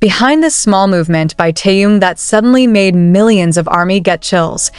Behind this small movement by Taehyung that suddenly made millions of ARMY get chills?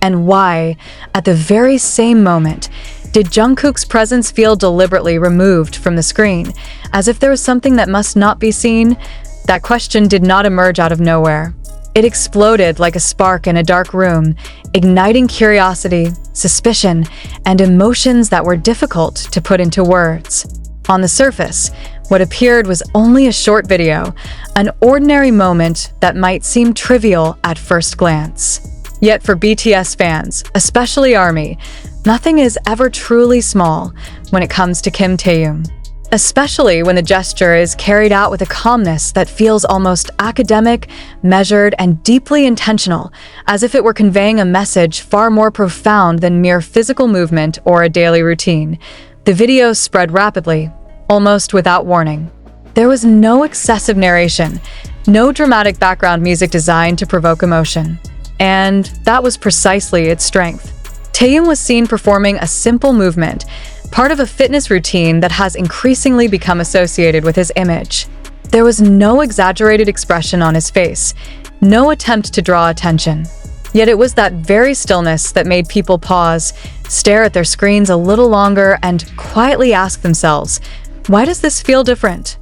And why, at the very same moment, did Jungkook's presence feel deliberately removed from the screen, as if there was something that must not be seen? That question did not emerge out of nowhere. It exploded like a spark in a dark room, igniting curiosity, suspicion, and emotions that were difficult to put into words. On the surface, what appeared was only a short video, an ordinary moment that might seem trivial at first glance. Yet for BTS fans, especially ARMY, nothing is ever truly small when it comes to Kim Taehyung. Especially when the gesture is carried out with a calmness that feels almost academic, measured, and deeply intentional, as if it were conveying a message far more profound than mere physical movement or a daily routine. The video spread rapidly, almost without warning. There was no excessive narration, no dramatic background music designed to provoke emotion. And that was precisely its strength. Taehyung was seen performing a simple movement, part of a fitness routine that has increasingly become associated with his image. There was no exaggerated expression on his face, no attempt to draw attention. Yet it was that very stillness that made people pause, stare at their screens a little longer, and quietly ask themselves, why does this feel different?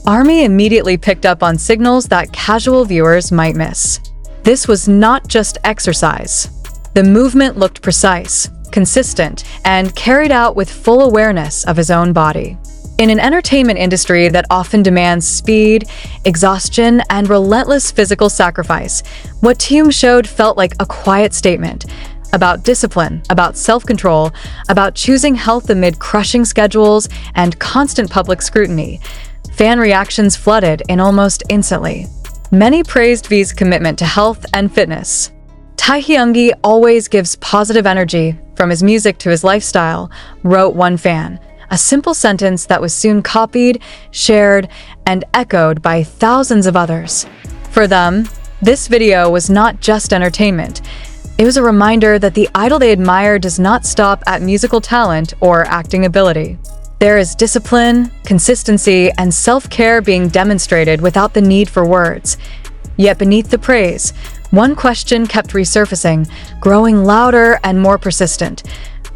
ARMY immediately picked up on signals that casual viewers might miss. This was not just exercise. The movement looked precise, consistent, and carried out with full awareness of his own body. In an entertainment industry that often demands speed, exhaustion, and relentless physical sacrifice, what Taehyung showed felt like a quiet statement about discipline, about self-control, about choosing health amid crushing schedules and constant public scrutiny. Fan reactions flooded in almost instantly. Many praised V's commitment to health and fitness. Taehyung always gives positive energy, from his music to his lifestyle, wrote one fan, a simple sentence that was soon copied, shared, and echoed by thousands of others. For them, this video was not just entertainment. It was a reminder that the idol they admire does not stop at musical talent or acting ability. There is discipline, consistency, and self-care being demonstrated without the need for words. Yet beneath the praise, one question kept resurfacing, growing louder and more persistent.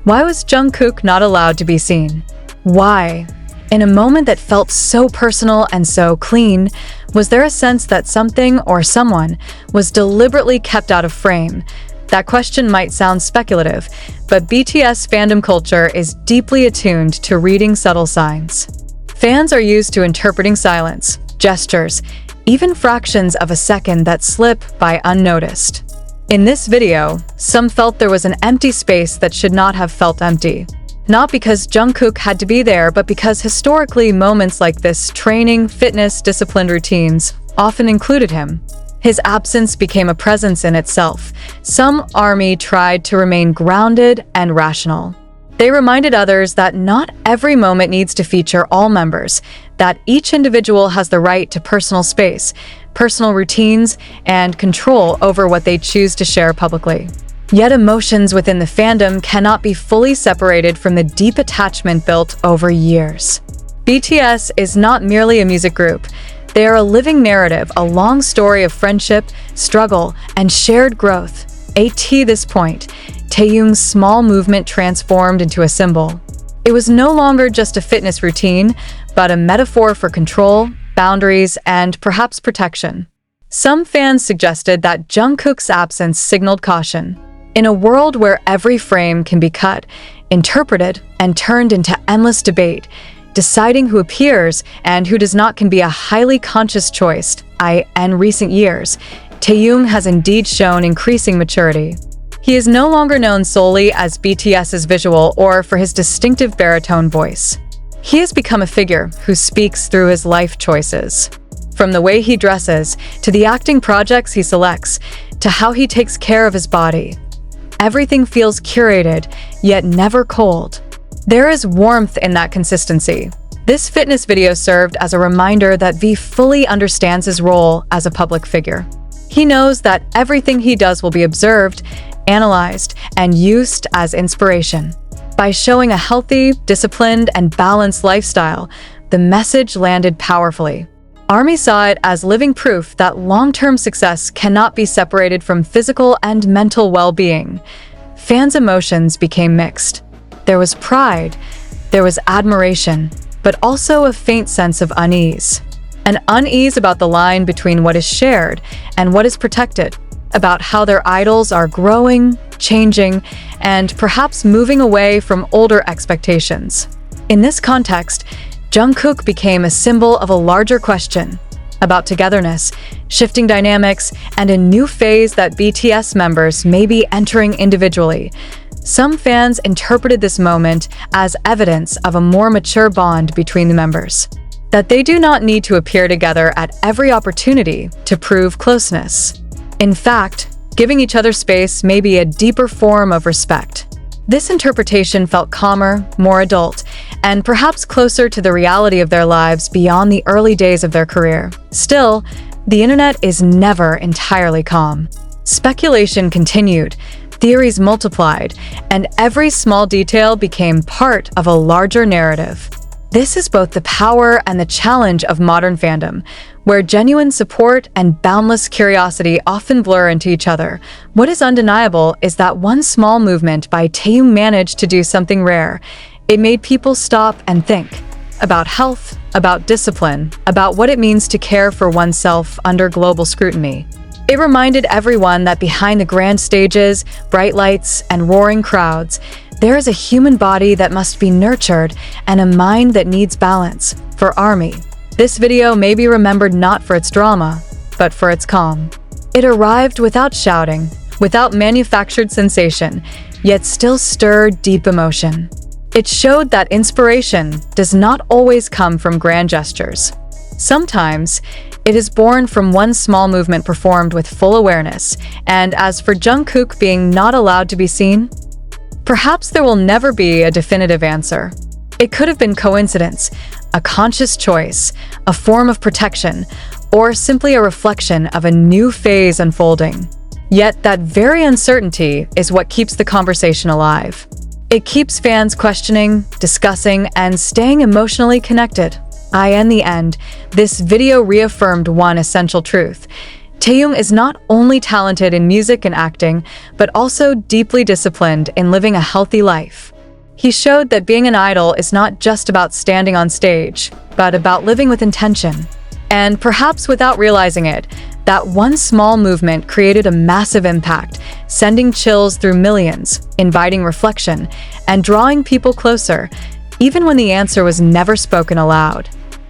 Why was Jungkook not allowed to be seen? Why? In a moment that felt so personal and so clean, was there a sense that something or someone was deliberately kept out of frame? That question might sound speculative, but BTS fandom culture is deeply attuned to reading subtle signs. Fans are used to interpreting silence, gestures, even fractions of a second that slip by unnoticed. In this video, some felt there was an empty space that should not have felt empty. Not because Jungkook had to be there, but because historically moments like this, training, fitness, disciplined routines, often included him. His absence became a presence in itself. Some ARMY tried to remain grounded and rational. They reminded others that not every moment needs to feature all members, that each individual has the right to personal space, personal routines, and control over what they choose to share publicly. Yet emotions within the fandom cannot be fully separated from the deep attachment built over years. BTS is not merely a music group. They are a living narrative, a long story of friendship, struggle, and shared growth. At this point, Taehyung's small movement transformed into a symbol. It was no longer just a fitness routine, but a metaphor for control, boundaries, and perhaps protection. Some fans suggested that Jungkook's absence signaled caution. In a world where every frame can be cut, interpreted, and turned into endless debate, deciding who appears and who does not can be a highly conscious choice. In recent years, Taehyung has indeed shown increasing maturity. He is no longer known solely as BTS's visual or for his distinctive baritone voice. He has become a figure who speaks through his life choices. From the way he dresses, to the acting projects he selects, to how he takes care of his body. Everything feels curated, yet never cold. There is warmth in that consistency. This fitness video served as a reminder that V fully understands his role as a public figure. He knows that everything he does will be observed, analyzed, and used as inspiration. By showing a healthy, disciplined, and balanced lifestyle, the message landed powerfully. ARMY saw it as living proof that long-term success cannot be separated from physical and mental well-being. Fans' emotions became mixed. There was pride, there was admiration, but also a faint sense of unease. An unease about the line between what is shared and what is protected, about how their idols are growing, changing, and perhaps moving away from older expectations. In this context, Jungkook became a symbol of a larger question about togetherness, shifting dynamics, and a new phase that BTS members may be entering individually. Some fans interpreted this moment as evidence of a more mature bond between the members, that they do not need to appear together at every opportunity to prove closeness. In fact, giving each other space may be a deeper form of respect. This interpretation felt calmer, more adult, and perhaps closer to the reality of their lives beyond the early days of their career. Still, the internet is never entirely calm. Speculation continued, theories multiplied, and every small detail became part of a larger narrative. This is both the power and the challenge of modern fandom, where genuine support and boundless curiosity often blur into each other. What is undeniable is that one small movement by Taehyung managed to do something rare. It made people stop and think about health, about discipline, about what it means to care for oneself under global scrutiny. It reminded everyone that behind the grand stages, bright lights, and roaring crowds, there is a human body that must be nurtured and a mind that needs balance. For ARMY, this video may be remembered not for its drama, but for its calm. It arrived without shouting, without manufactured sensation, yet still stirred deep emotion. It showed that inspiration does not always come from grand gestures. Sometimes, it is born from one small movement performed with full awareness, and as for Jungkook being not allowed to be seen, perhaps there will never be a definitive answer. It could have been coincidence, a conscious choice, a form of protection, or simply a reflection of a new phase unfolding. Yet that very uncertainty is what keeps the conversation alive. It keeps fans questioning, discussing, and staying emotionally connected. In the end, this video reaffirmed one essential truth. Taehyung is not only talented in music and acting, but also deeply disciplined in living a healthy life. He showed that being an idol is not just about standing on stage, but about living with intention. And perhaps without realizing it, that one small movement created a massive impact, sending chills through millions, inviting reflection, and drawing people closer, even when the answer was never spoken aloud.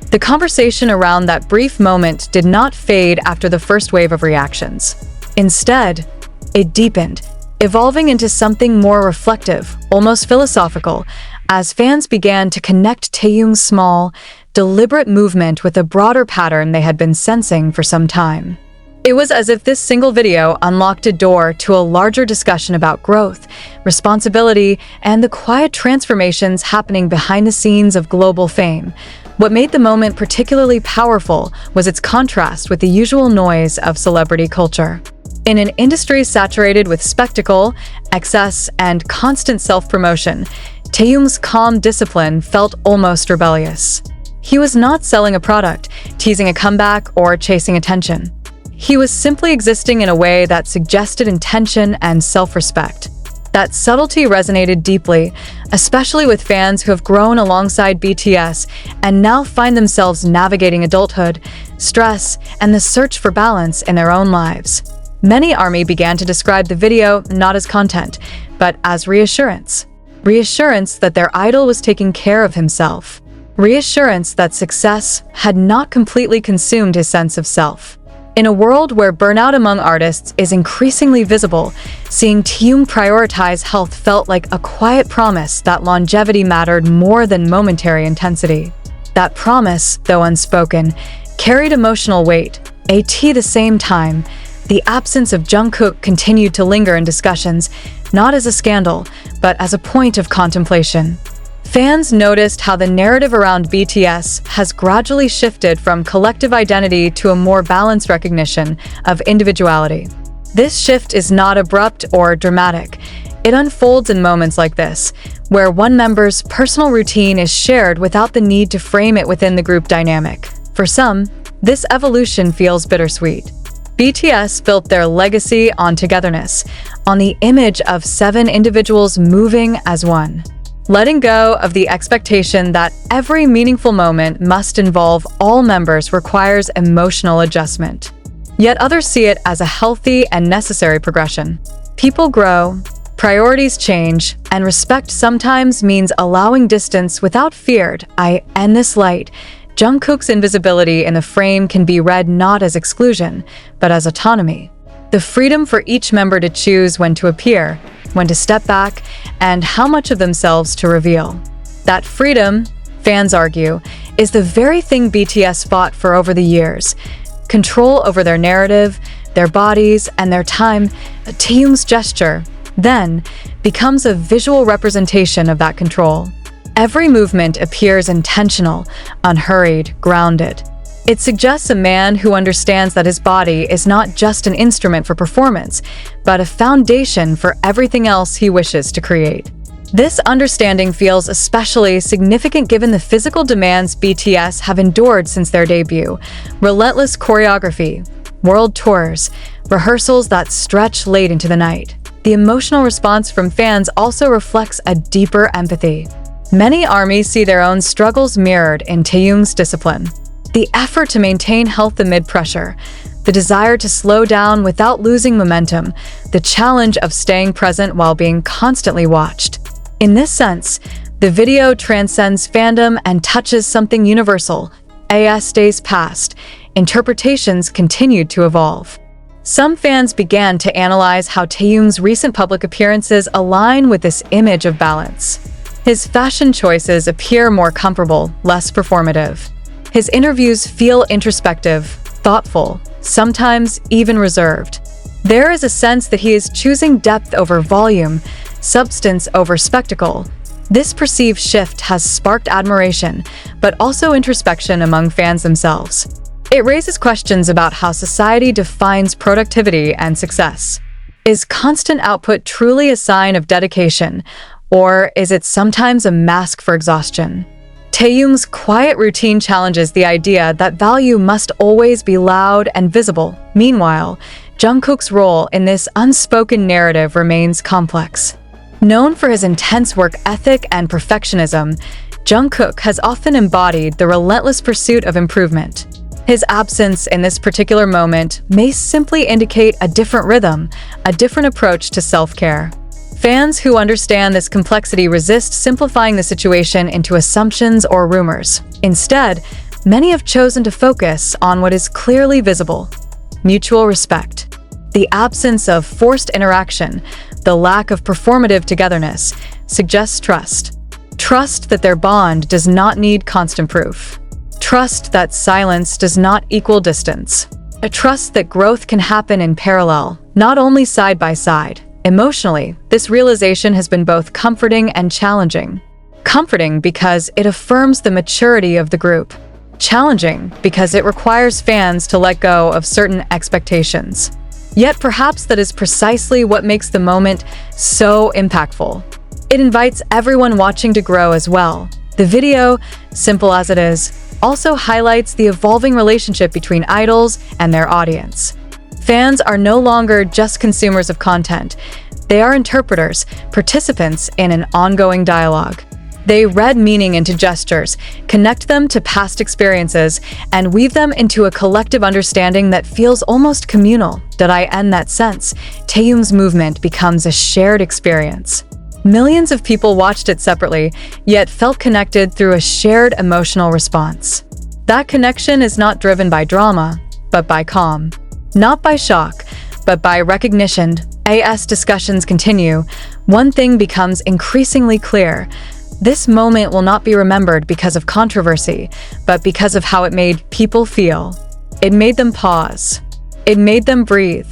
The conversation around that brief moment did not fade after the first wave of reactions. Instead, it deepened, evolving into something more reflective, almost philosophical, as fans began to connect Taehyung's small, deliberate movement with a broader pattern they had been sensing for some time. It was as if this single video unlocked a door to a larger discussion about growth, responsibility, and the quiet transformations happening behind the scenes of global fame. What made the moment particularly powerful was its contrast with the usual noise of celebrity culture. In an industry saturated with spectacle, excess, and constant self-promotion, Taehyung's calm discipline felt almost rebellious. He was not selling a product, teasing a comeback, or chasing attention. He was simply existing in a way that suggested intention and self-respect. That subtlety resonated deeply, especially with fans who have grown alongside BTS and now find themselves navigating adulthood, stress, and the search for balance in their own lives. Many ARMY began to describe the video not as content, but as reassurance. Reassurance that their idol was taking care of himself. Reassurance that success had not completely consumed his sense of self. In a world where burnout among artists is increasingly visible, seeing Taehyung prioritize health felt like a quiet promise that longevity mattered more than momentary intensity. That promise, though unspoken, carried emotional weight. At the same time, the absence of Jungkook continued to linger in discussions, not as a scandal, but as a point of contemplation. Fans noticed how the narrative around BTS has gradually shifted from collective identity to a more balanced recognition of individuality. This shift is not abrupt or dramatic. It unfolds in moments like this, where one member's personal routine is shared without the need to frame it within the group dynamic. For some, This evolution feels bittersweet. BTS built their legacy on togetherness, on the image of 7 individuals moving as one. Letting go of the expectation that every meaningful moment must involve all members requires emotional adjustment. Yet others see it as a healthy and necessary progression. People grow, priorities change, and respect sometimes means allowing distance without fear. In this light, Jungkook's invisibility in the frame can be read not as exclusion, but as autonomy. The freedom for each member to choose when to appear, when to step back, and how much of themselves to reveal. That freedom, fans argue, is the very thing BTS fought for over the years. Control over their narrative, their bodies, and their time. Taehyung's gesture, then, becomes a visual representation of that control. Every movement appears intentional, unhurried, grounded. It suggests a man who understands that his body is not just an instrument for performance, but a foundation for everything else he wishes to create. This understanding feels especially significant given the physical demands BTS have endured since their debut. Relentless choreography, world tours, rehearsals that stretch late into the night. The emotional response from fans also reflects a deeper empathy. Many ARMYs see their own struggles mirrored in Taehyung's discipline. The effort to maintain health amid pressure, the desire to slow down without losing momentum, the challenge of staying present while being constantly watched. In this sense, the video transcends fandom and touches something universal. As days passed, interpretations continued to evolve. Some fans began to analyze how Taehyung's recent public appearances align with this image of balance. His fashion choices appear more comfortable, less performative. His interviews feel introspective, thoughtful, sometimes even reserved. There is a sense that he is choosing depth over volume, substance over spectacle. This perceived shift has sparked admiration, but also introspection among fans themselves. It raises questions about how society defines productivity and success. Is constant output truly a sign of dedication, or is it sometimes a mask for exhaustion? Taehyung's quiet routine challenges the idea that value must always be loud and visible. Meanwhile, Jungkook's role in this unspoken narrative remains complex. Known for his intense work ethic and perfectionism, Jungkook has often embodied the relentless pursuit of improvement. His absence in this particular moment may simply indicate a different rhythm, a different approach to self-care. Fans who understand this complexity resist simplifying the situation into assumptions or rumors. Instead, many have chosen to focus on what is clearly visible: mutual respect. The absence of forced interaction, the lack of performative togetherness, suggests trust. Trust that their bond does not need constant proof. Trust that silence does not equal distance. A trust that growth can happen in parallel, not only side by side. Emotionally, this realization has been both comforting and challenging. Comforting because it affirms the maturity of the group. Challenging because it requires fans to let go of certain expectations. Yet perhaps that is precisely what makes the moment so impactful. It invites everyone watching to grow as well. The video, simple as it is, also highlights the evolving relationship between idols and their audience. Fans are no longer just consumers of content. They are interpreters, participants in an ongoing dialogue. They read meaning into gestures, connect them to past experiences, and weave them into a collective understanding that feels almost communal. In that sense, Taehyung's movement becomes a shared experience. Millions of people watched it separately, yet felt connected through a shared emotional response. That connection is not driven by drama, but by calm. Not by shock, but by recognition. As discussions continue, one thing becomes increasingly clear. This moment will not be remembered because of controversy, but because of how it made people feel. It made them pause. It made them breathe.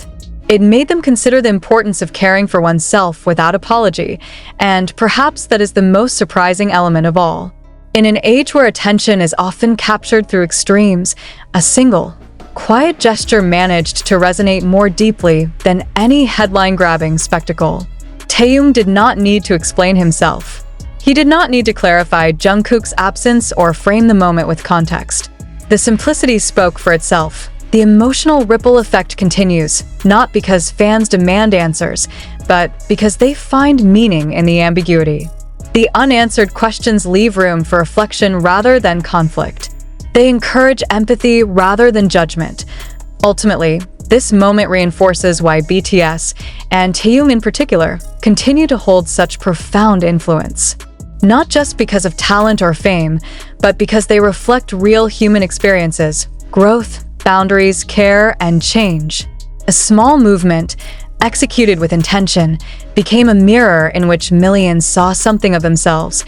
It made them consider the importance of caring for oneself without apology, and perhaps that is the most surprising element of all. In an age where attention is often captured through extremes, a single, quiet gesture managed to resonate more deeply than any headline-grabbing spectacle. Taehyung did not need to explain himself. He did not need to clarify Jungkook's absence or frame the moment with context. The simplicity spoke for itself. The emotional ripple effect continues, not because fans demand answers, but because they find meaning in the ambiguity. The unanswered questions leave room for reflection rather than conflict. They encourage empathy rather than judgment. Ultimately, this moment reinforces why BTS, and Taehyung in particular, continue to hold such profound influence. Not just because of talent or fame, but because they reflect real human experiences, growth, boundaries, care, and change. A small movement, executed with intention, became a mirror in which millions saw something of themselves.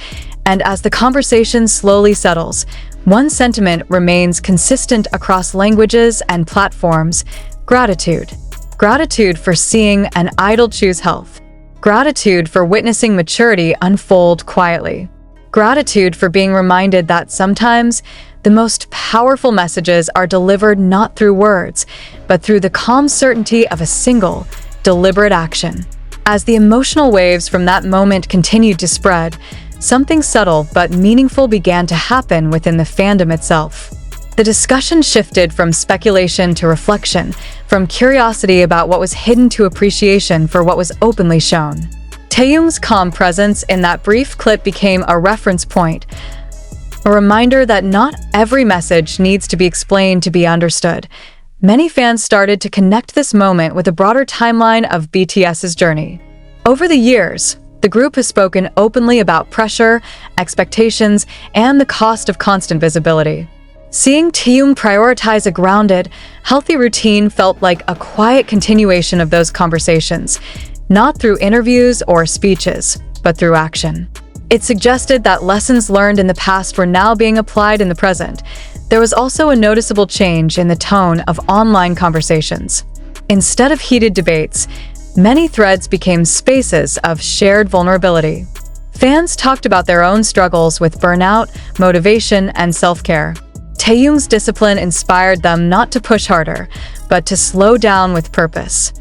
And as the conversation slowly settles, one sentiment remains consistent across languages and platforms: gratitude. Gratitude for seeing an idol choose health. Gratitude for witnessing maturity unfold quietly. Gratitude for being reminded that sometimes the most powerful messages are delivered not through words, but through the calm certainty of a single, deliberate action. As the emotional waves from that moment continued to spread, something subtle but meaningful began to happen within the fandom itself. The discussion shifted from speculation to reflection, from curiosity about what was hidden to appreciation for what was openly shown. Taehyung's calm presence in that brief clip became a reference point, a reminder that not every message needs to be explained to be understood. Many fans started to connect this moment with a broader timeline of BTS's journey. Over the years, the group has spoken openly about pressure, expectations, and the cost of constant visibility. Seeing Taehyung prioritize a grounded, healthy routine felt like a quiet continuation of those conversations, not through interviews or speeches, but through action. It suggested that lessons learned in the past were now being applied in the present. There was also a noticeable change in the tone of online conversations. Instead of heated debates, many threads became spaces of shared vulnerability. Fans talked about their own struggles with burnout, motivation, and self-care. Taehyung's discipline inspired them not to push harder, but to slow down with purpose.